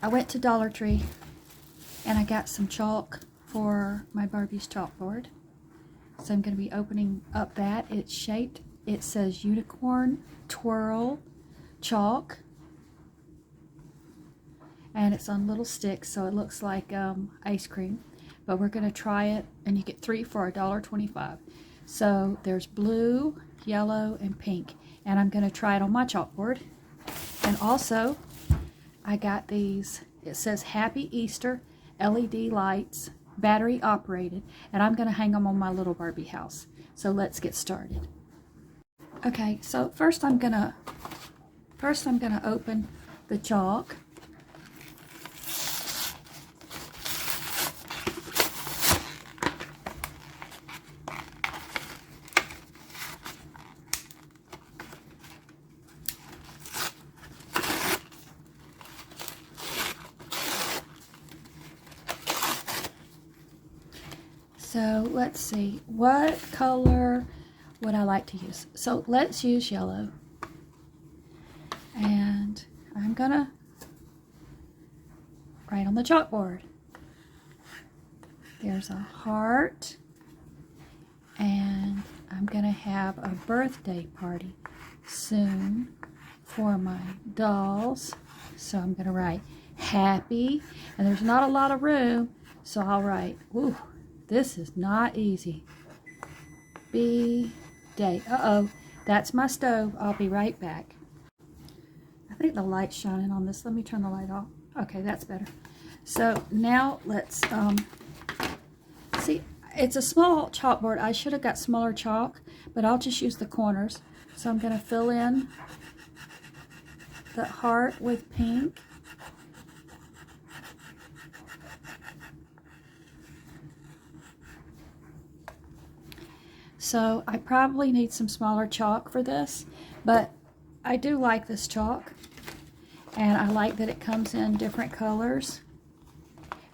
I went to Dollar Tree and I got some chalk for my Barbie's chalkboard. So I'm going to be opening up that. It's shaped, it says Unicorn Twirl chalk. And it's on little sticks, so it looks like ice cream. But we're going to try it, and you get 3 for $1.25. So there's blue, yellow, and pink. And I'm going to try it on my chalkboard. And also, I got these. It says Happy Easter LED lights, battery operated. And I'm going to hang them on my little Barbie house. So let's get started. Okay, so first I'm going to open the chalk. So let's see, what color would I like to use? So let's use yellow. And I'm gonna write on the chalkboard. There's a heart. And I'm gonna have a birthday party soon for my dolls. So I'm gonna write happy. And there's not a lot of room, so I'll write, ooh, this is not easy. B-day. Uh-oh, that's my stove. I'll be right back. I think the light's shining on this. Let me turn the light off. Okay, that's better. So now let's, see, it's a small chalkboard. I should have got smaller chalk, but I'll just use the corners. So I'm going to fill in the heart with pink. So I probably need some smaller chalk for this, but I do like this chalk, and I like that it comes in different colors,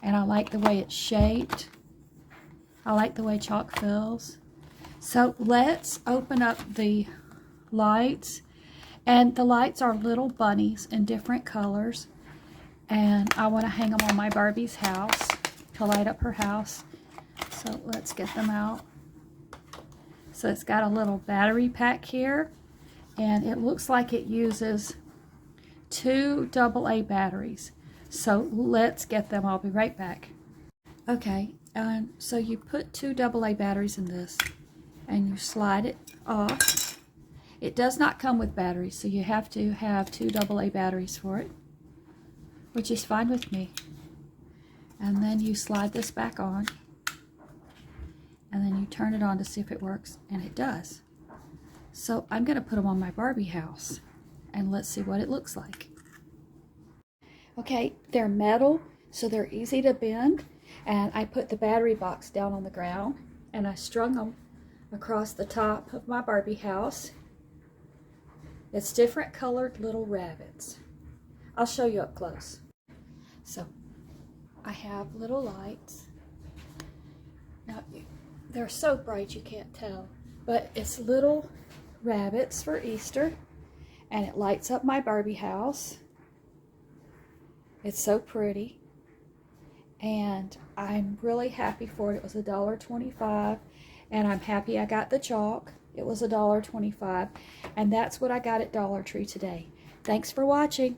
and I like the way it's shaped. I like the way chalk feels. So let's open up the lights, and the lights are little bunnies in different colors, and I want to hang them on my Barbie's house to light up her house. So let's get them out. So it's got a little battery pack here, and it looks like it uses 2 AA batteries. So let's get them. I'll be right back. Okay, so you put 2 AA batteries in this, and you slide it off. It does not come with batteries, so you have to have 2 AA batteries for it, which is fine with me. And then you slide this back on. And then you turn it on to see if it works, and it does. So I'm going to put them on my Barbie house, and let's see what it looks like. Okay, they're metal, so they're easy to bend, and I put the battery box down on the ground, and I strung them across the top of my Barbie house. It's different colored little rabbits. I'll show you up close. So I have little lights. Now, they're so bright you can't tell, but it's little rabbits for Easter, and it lights up my Barbie house. It's so pretty, and I'm really happy for it. It was $1.25, and I'm happy I got the chalk. It was $1.25, and that's what I got at Dollar Tree today. Thanks for watching.